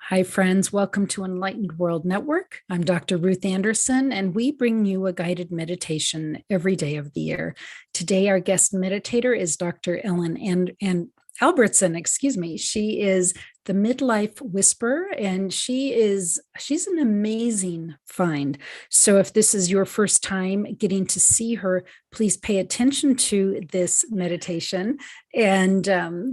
Hi, friends. Welcome to Enlightened World Network. I'm Dr. Ruth Anderson, and we bring you a guided meditation every day of the year. Today, our guest meditator is Dr. Ellen and Albertson, excuse me. She is the midlife whisperer, and she's an amazing find. So if this is your first time getting to see her, please pay attention to this meditation, and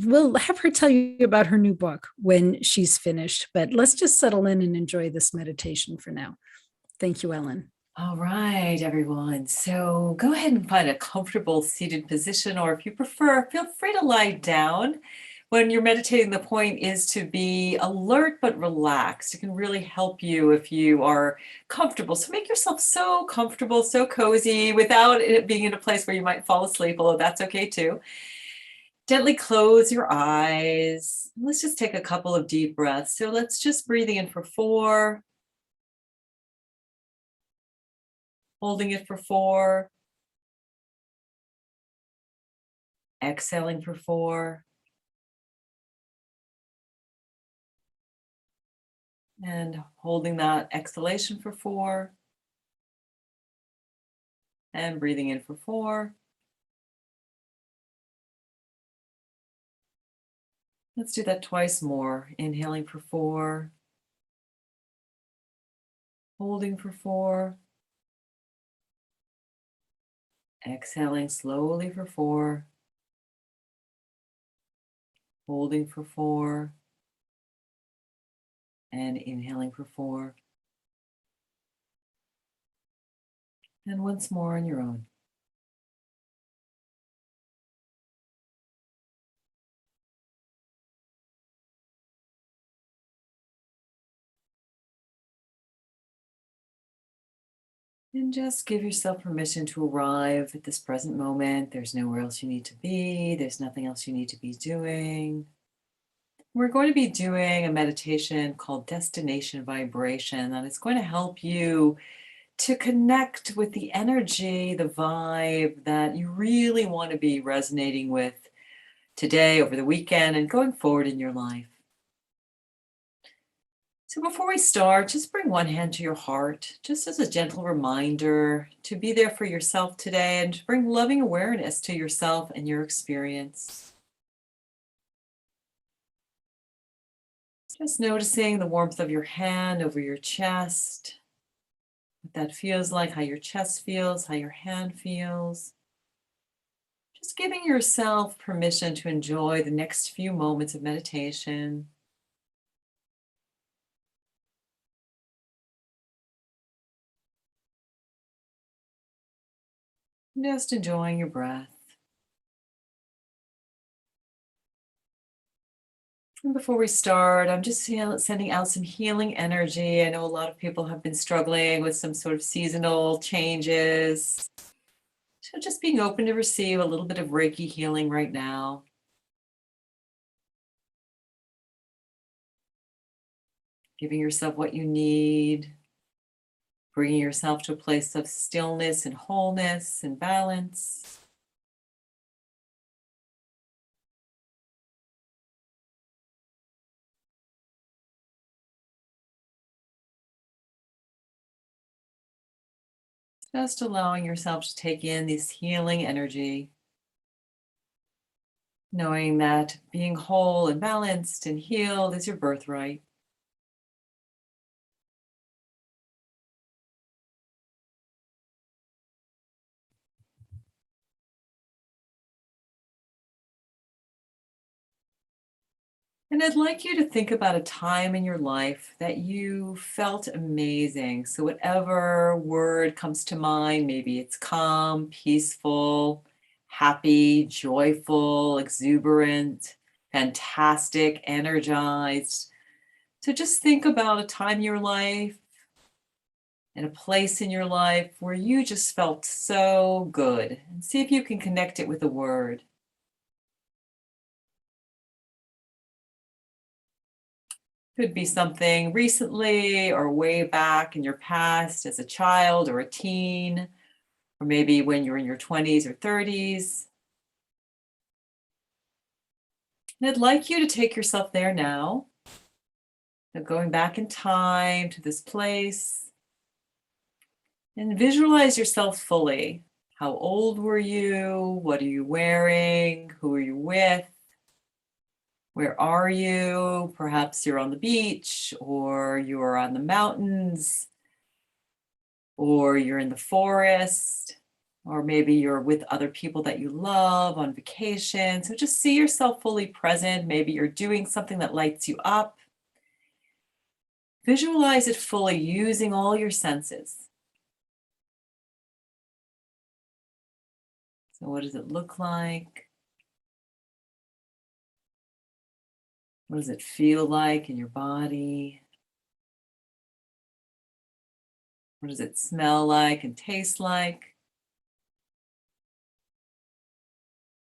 we'll have her tell you about her new book when she's finished. But let's just settle in and enjoy this meditation for now. Thank you, Ellen. All right, everyone. So go ahead and find a comfortable seated position, or if you prefer, feel free to lie down. When you're meditating, the point is to be alert but relaxed. It can really help you if you are comfortable. So make yourself so comfortable, so cozy, without it being in a place where you might fall asleep, although that's okay too. Gently close your eyes. Let's just take a couple of deep breaths. So let's just breathing in for 4. Holding it for 4, exhaling for 4, and holding that exhalation for 4, and breathing in for 4. Let's do that twice more. Inhaling for 4, holding for 4, exhaling slowly for 4, holding for 4, and inhaling for 4. And once more on your own. And just give yourself permission to arrive at this present moment. There's nowhere else you need to be. There's nothing else you need to be doing. We're going to be doing a meditation called Destination Vibration, and it's going to help you to connect with the energy, the vibe that you really want to be resonating with today, over the weekend, and going forward in your life. So before we start, just bring one hand to your heart, just as a gentle reminder to be there for yourself today and to bring loving awareness to yourself and your experience. Just noticing the warmth of your hand over your chest, what that feels like, how your chest feels, how your hand feels. Just giving yourself permission to enjoy the next few moments of meditation. Just enjoying your breath. And before we start, I'm just sending out some healing energy. I know a lot of people have been struggling with some sort of seasonal changes. So just being open to receive a little bit of Reiki healing right now. Giving yourself what you need. Bringing yourself to a place of stillness and wholeness and balance. Just allowing yourself to take in this healing energy. Knowing that being whole and balanced and healed is your birthright. And I'd like you to think about a time in your life that you felt amazing. So, whatever word comes to mind, maybe it's calm, peaceful, happy, joyful, exuberant, fantastic, energized. So, just think about a time in your life and a place in your life where you just felt so good, and see if you can connect it with a word. Could be something recently or way back in your past as a child or a teen, or maybe when you're in your 20s or 30s. And I'd like you to take yourself there now So going back in time to this place, and visualize yourself fully. How old were you? What are you wearing? Who are you with? Where are you? Perhaps you're on the beach, or you're on the mountains, or you're in the forest, or maybe you're with other people that you love on vacation. So just see yourself fully present. Maybe you're doing something that lights you up. Visualize it fully using all your senses. So what does it look like? What does it feel like in your body? What does it smell like and taste like?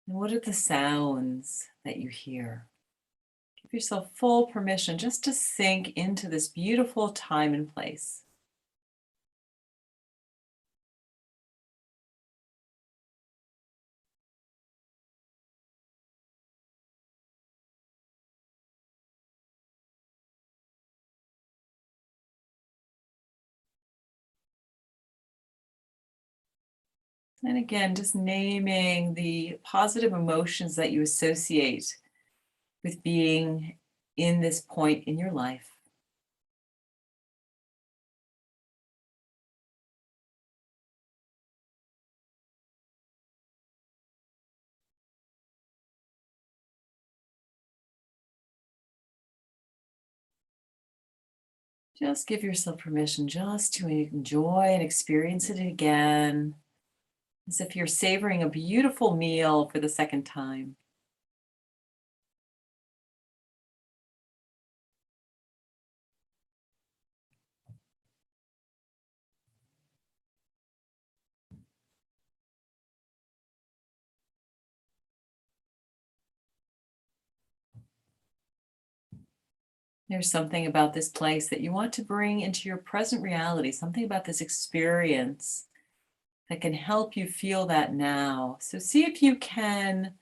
And what are the sounds that you hear? Give yourself full permission just to sink into this beautiful time and place. And again, just naming the positive emotions that you associate with being in this point in your life. Just give yourself permission just to enjoy and experience it again, as if you're savoring a beautiful meal for the second time. There's something about this place that you want to bring into your present reality, something about this experience that can help you feel that now. So see if you can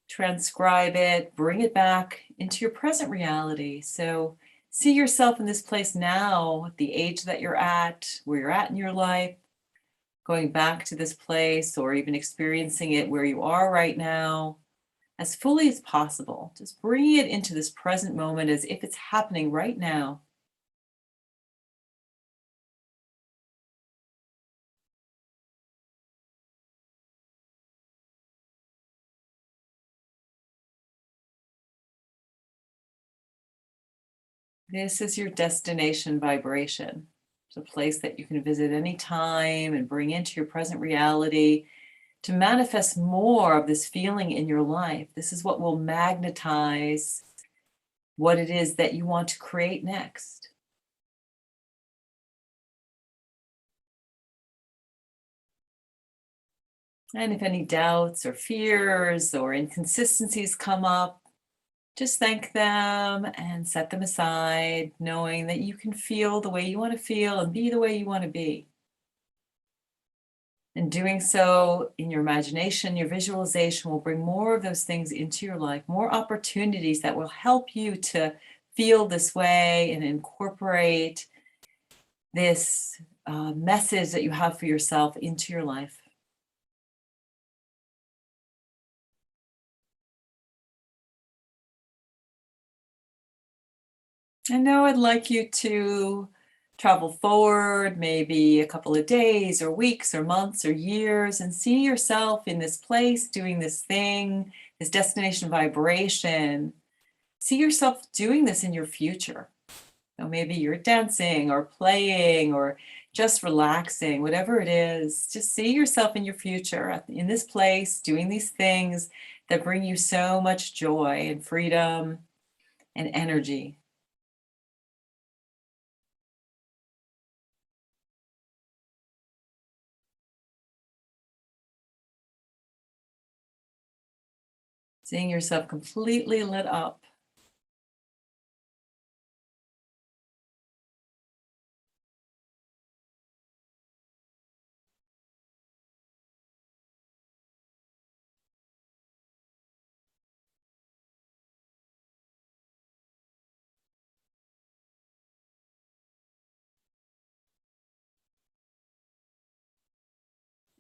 transcribe it, bring it back into your present reality. So see yourself in this place now, at the age that you're at, where you're at in your life, going back to this place or even experiencing it where you are right now as fully as possible. Just bring it into this present moment as if it's happening right now. This is your destination vibration. It's a place that you can visit anytime and bring into your present reality to manifest more of this feeling in your life. This is what will magnetize what it is that you want to create next. And if any doubts or fears or inconsistencies come up, just thank them and set them aside, knowing that you can feel the way you want to feel and be the way you want to be. And doing so in your imagination, your visualization will bring more of those things into your life, more opportunities that will help you to feel this way and incorporate this message that you have for yourself into your life. And now I'd like you to travel forward, maybe a couple of days or weeks or months or years, and see yourself in this place doing this thing, this destination vibration. See yourself doing this in your future. So maybe you're dancing or playing or just relaxing, whatever it is. Just see yourself in your future in this place doing these things that bring you so much joy and freedom and energy. Seeing yourself completely lit up.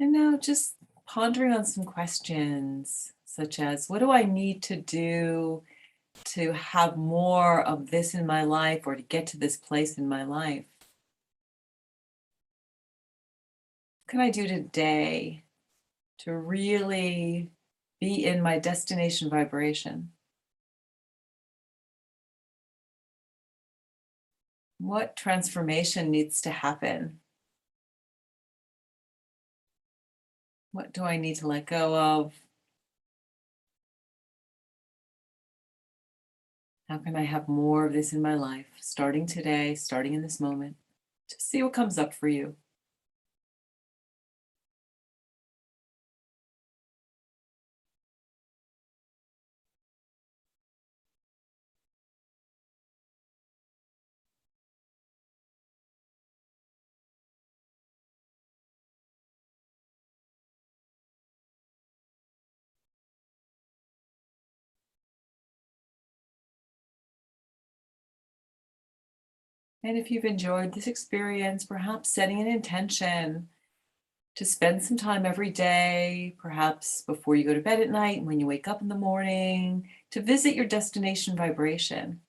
And now just pondering on some questions, such as, what do I need to do to have more of this in my life, or to get to this place in my life? What can I do today to really be in my destination vibration? What transformation needs to happen? What do I need to let go of? How can I have more of this in my life, starting today, starting in this moment? Just see what comes up for you. And if you've enjoyed this experience, perhaps setting an intention to spend some time every day, perhaps before you go to bed at night and when you wake up in the morning, to visit your destination vibration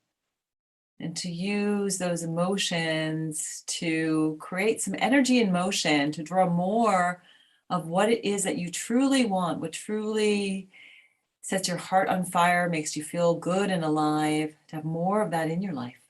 and to use those emotions to create some energy in motion, to draw more of what it is that you truly want, what truly sets your heart on fire, makes you feel good and alive, to have more of that in your life.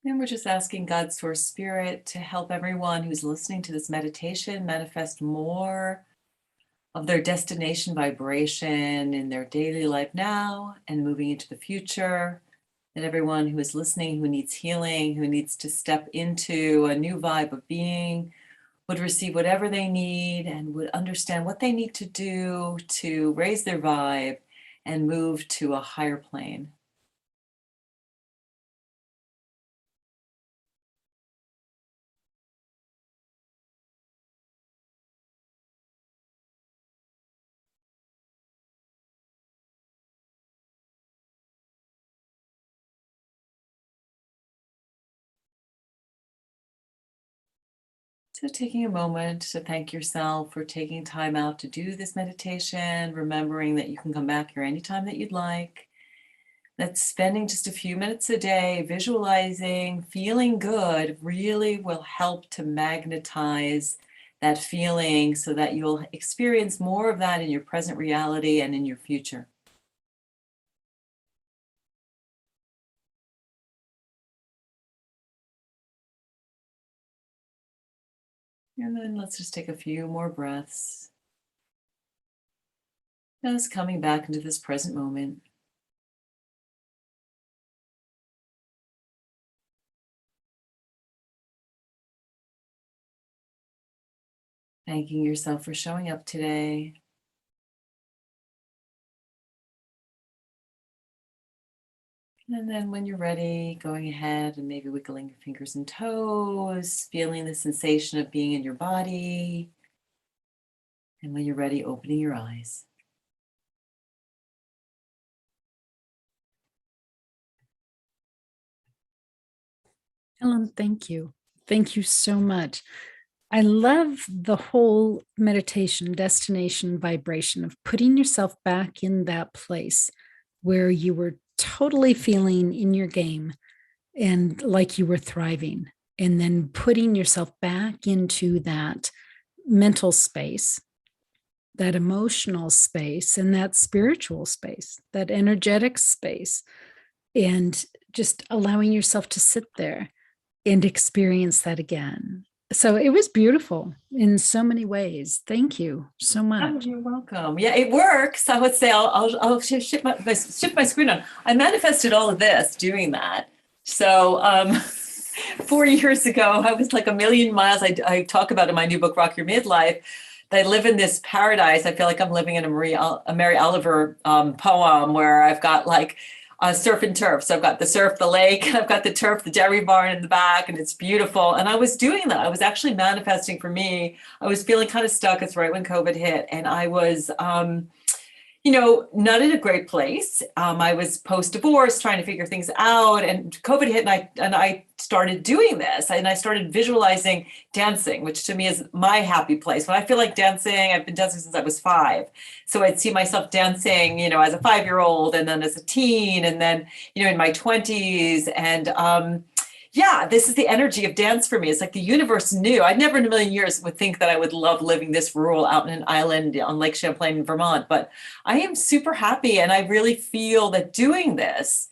And we're just asking God's source spirit to help everyone who's listening to this meditation manifest more of their destination vibration in their daily life now and moving into the future. And everyone who is listening, who needs healing, who needs to step into a new vibe of being, would receive whatever they need and would understand what they need to do to raise their vibe and move to a higher plane. So taking a moment to thank yourself for taking time out to do this meditation, remembering that you can come back here anytime that you'd like. That spending just a few minutes a day visualizing, feeling good really will help to magnetize that feeling so that you'll experience more of that in your present reality and in your future. And then let's just take a few more breaths. Just coming back into this present moment. Thanking yourself for showing up today. And then when you're ready, going ahead and maybe wiggling your fingers and toes, feeling the sensation of being in your body. And when you're ready, opening your eyes. Ellen, thank you. Thank you so much. I love the whole meditation, destination vibration of putting yourself back in that place where you were totally feeling in your game and like you were thriving, and then putting yourself back into that mental space, that emotional space, and that spiritual space, that energetic space, and just allowing yourself to sit there and experience that again. So it was beautiful in so many ways. Thank you so Oh, much. you're welcome. Yeah, it works. I would say I'll shift my screen on. I manifested all of this doing that. So 4 years ago, I was like a million miles. I talk about in my new book, Rock Your Midlife, that I live in this paradise. I feel like I'm living in a Mary Oliver poem where I've got like surf and turf. So I've got the surf, the lake, and I've got the turf, the dairy barn in the back, and it's beautiful. And I was doing that. I was actually manifesting for me. I was feeling kind of stuck. It's right when COVID hit. And I was, not in a great place. I was post-divorce, trying to figure things out, and COVID hit, and I started doing this, and I started visualizing dancing, which to me is my happy place. When I feel like dancing, I've been dancing since I was 5. So I'd see myself dancing, as a 5-year-old, and then as a teen, and then, in my 20s. And yeah, this is the energy of dance for me. It's like the universe knew. I'd never in a million years would think that I would love living this rural out in an island on Lake Champlain in Vermont, but I am super happy. And I really feel that doing this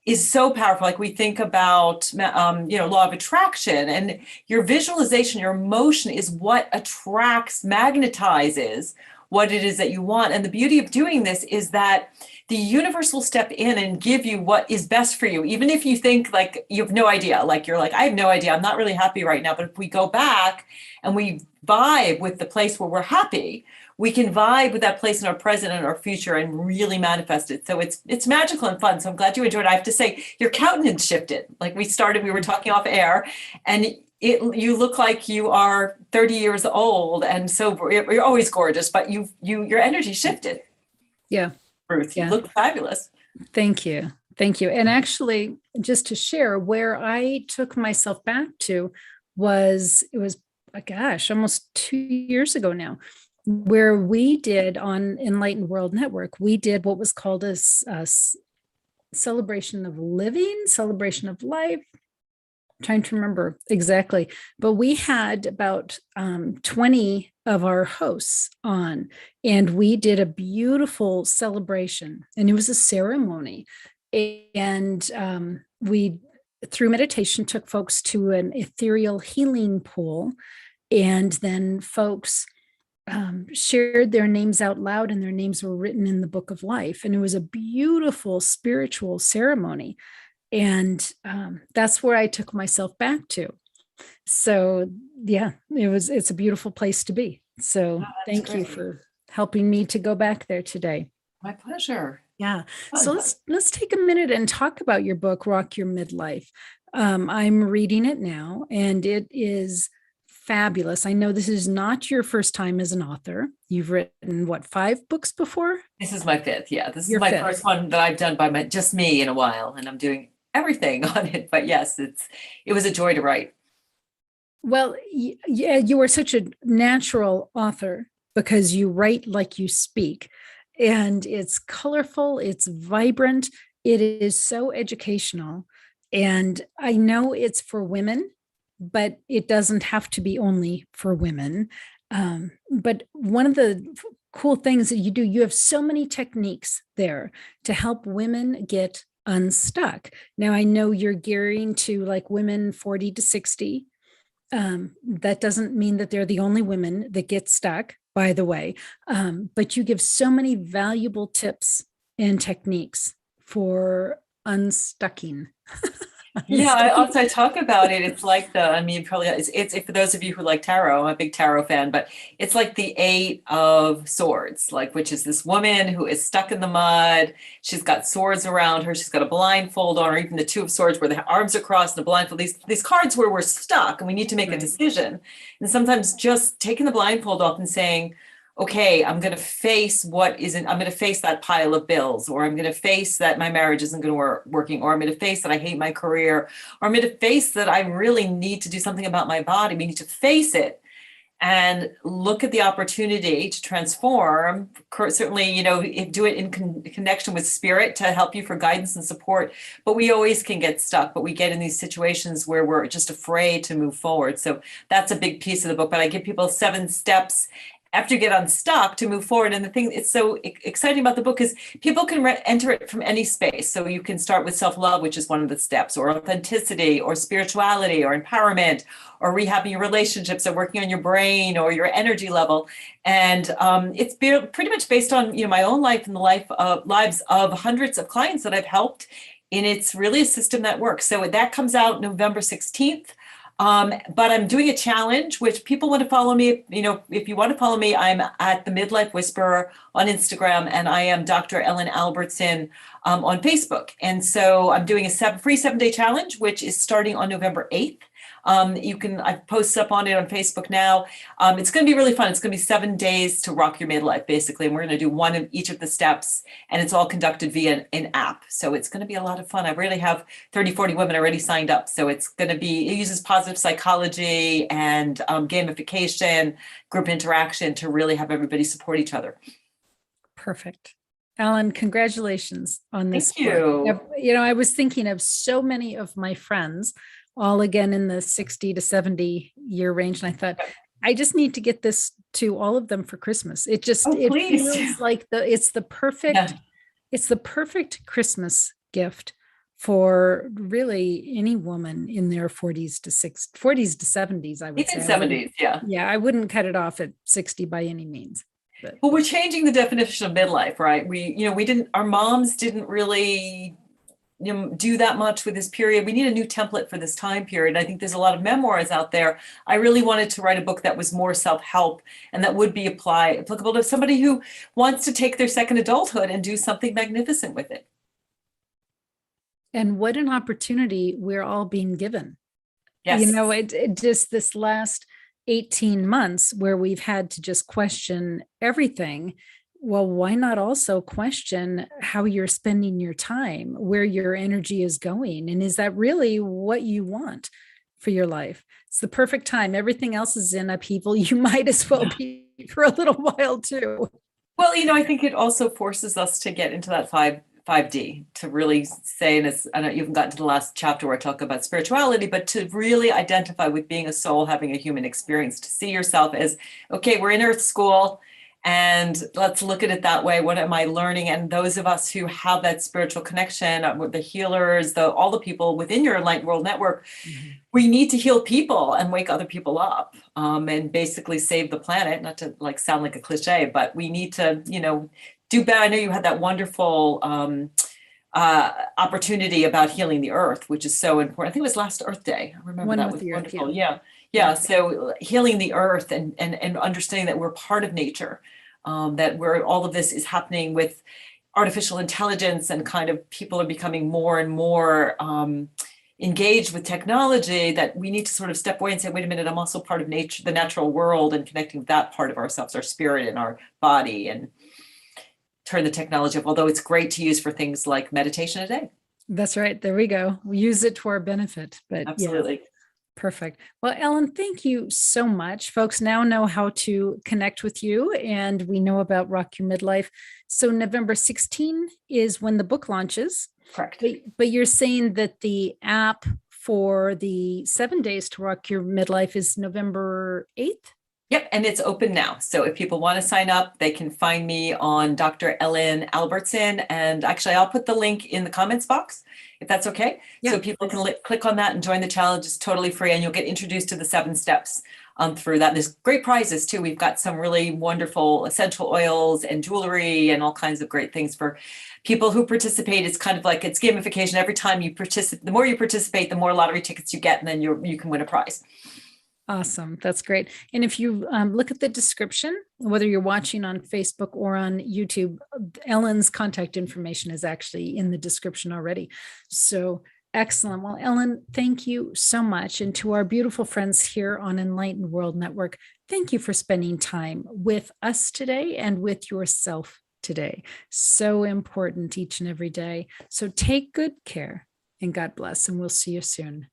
is so powerful. Like we think about, law of attraction, and your visualization, your emotion is what attracts, magnetizes what it is that you want. And the beauty of doing this is that the universe will step in and give you what is best for you. Even if you think like you have no idea, like you're like, I have no idea, I'm not really happy right now. But if we go back and we vibe with the place where we're happy, we can vibe with that place in our present and our future and really manifest it. So it's magical and fun. So I'm glad you enjoyed it. I have to say, your countenance shifted. Like we were talking off air, and you look like you are 30 years old. And so you're always gorgeous, but your energy shifted. Yeah. Ruth, you look fabulous. Thank you. Thank you. And actually, just to share, where I took myself back to it was, almost 2 years ago now, where we did on Enlightened World Network, we did what was called a celebration of living, celebration of life. I'm trying to remember exactly, but we had about 20 of our hosts on, and we did a beautiful celebration, and it was a ceremony. And we, through meditation, took folks to an ethereal healing pool, and then folks shared their names out loud, and their names were written in the book of life. And it was a beautiful spiritual ceremony. And that's where I took myself back to. So yeah, it's a beautiful place to be. So thank you for helping me to go back there today. My pleasure. Yeah. So let's take a minute and talk about your book, Rock Your Midlife. I'm reading it now, and it is fabulous. I know this is not your first time as an author. You've written, 5 books before? This is my 5th. Yeah, this is my 5th one that I've done by just me in a while, and I'm doing everything on it. But yes, it was a joy to write. Well, yeah, you are such a natural author because you write like you speak, and it's colorful, it's vibrant, it is so educational. And I know it's for women, but it doesn't have to be only for women. But one of the cool things that you do, you have so many techniques there to help women get unstuck. Now, I know you're gearing to like women 40 to 60. That doesn't mean that they're the only women that get stuck, by the way. But you give so many valuable tips and techniques for unstucking. Yeah, I talk about it. It's like it's for those of you who like tarot, I'm a big tarot fan, but it's like the 8 of Swords, which is this woman who is stuck in the mud. She's got swords around her. She's got a blindfold on, or even the 2 of Swords where the arms are crossed and the blindfold. These cards where we're stuck and we need to make a decision. And sometimes just taking the blindfold off and saying, okay, I'm going to face I'm going to face that pile of bills, or I'm going to face that my marriage isn't going to working, or I'm going to face that I hate my career, or I'm going to face that I really need to do something about my body. We need to face it and look at the opportunity to transform. Certainly, do it in connection with spirit to help you for guidance and support. But we always can get stuck, but we get in these situations where we're just afraid to move forward. So that's a big piece of the book. But I give people 7 steps after you get unstuck to move forward. And the thing it's so exciting about the book is people can enter it from any space. So you can start with self-love, which is one of the steps, or authenticity, or spirituality, or empowerment, or rehabbing your relationships, or working on your brain or your energy level. And it's pretty much based on my own life and the lives of hundreds of clients that I've helped. And it's really a system that works. So that comes out November 16th. But I'm doing a challenge, which people want to follow me. You know, if you want to follow me, I'm at the Midlife Whisperer on Instagram, and I am Dr. Ellen Albertson on Facebook. And so I'm doing a free 7-day challenge, which is starting on November 8th. I've posted up on it on Facebook now. It's going to be really fun. It's going to be 7 days to rock your midlife, basically. And we're going to do one of each of the steps, and it's all conducted via an app. So it's going to be a lot of fun. I really have 30, 40 women already signed up. So it's going to be, it uses positive psychology and gamification, group interaction to really have everybody support each other. Perfect. Ellen, congratulations on this. Thank you. You know, I was thinking of so many of my friends, all again in the 60 to 70 year range. And I thought, I just need to get this to all of them for Christmas. It just, it feels like it's the perfect Christmas gift for really any woman in their 40s to 70s, I would say. 70s, yeah. Yeah, I wouldn't cut it off at 60 by any means. Well, we're changing the definition of midlife, right? Our moms didn't really do that much with this period. We need a new template for this time period. I think there's a lot of memoirs out there. I really wanted to write a book that was more self-help and that would be applicable to somebody who wants to take their second adulthood and do something magnificent with it. And what an opportunity we're all being given. Yes. You know, it just this last 18 months where we've had to just question everything. Well, why not also question how you're spending your time, where your energy is going? And is that really what you want for your life? It's the perfect time. Everything else is in upheaval. You might as well be for a little while too. Well, I think it also forces us to get into that 5D to really say, and I know you haven't gotten to the last chapter where I talk about spirituality, but to really identify with being a soul, having a human experience, to see yourself as, okay, we're in Earth school, and let's look at it that way. What am I learning? And those of us who have that spiritual connection, the healers, all the people within your Enlightened World Network, we need to heal people and wake other people up, and basically save the planet. Not to sound like a cliche, but we need to, do better. I know you had that wonderful opportunity about healing the earth, which is so important. I think it was last Earth Day. I remember that was wonderful. Yeah. So healing the earth and understanding that we're part of nature, that all of this is happening with artificial intelligence, and kind of people are becoming more and more engaged with technology, that we need to sort of step away and say, wait a minute, I'm also part of nature, the natural world, and connecting with that part of ourselves, our spirit and our body, and turn the technology off, although it's great to use for things like meditation a day. That's right. There we go. We use it to our benefit. But absolutely. Yeah. Perfect. Well, Ellen, thank you so much. Folks now know how to connect with you, and we know about Rock Your Midlife. So November 16 is when the book launches. Correct. But you're saying that the app for the 7 days to Rock Your Midlife is November 8th? Yep, and it's open now. So if people want to sign up, they can find me on Dr. Ellen Albertson. And actually, I'll put the link in the comments box, if that's okay. Yeah. So people can click on that and join the challenge. It's totally free, and you'll get introduced to the 7 steps through that. There's great prizes too. We've got some really wonderful essential oils and jewelry and all kinds of great things for people who participate. It's kind of like it's gamification. Every time you participate, the more you participate, the more lottery tickets you get, and then you can win a prize. Awesome. That's great. And if you look at the description, whether you're watching on Facebook or on YouTube, Ellen's contact information is actually in the description already. So excellent. Well, Ellen, thank you so much. And to our beautiful friends here on Enlightened World Network, thank you for spending time with us today and with yourself today. So important each and every day. So take good care, and God bless, and we'll see you soon.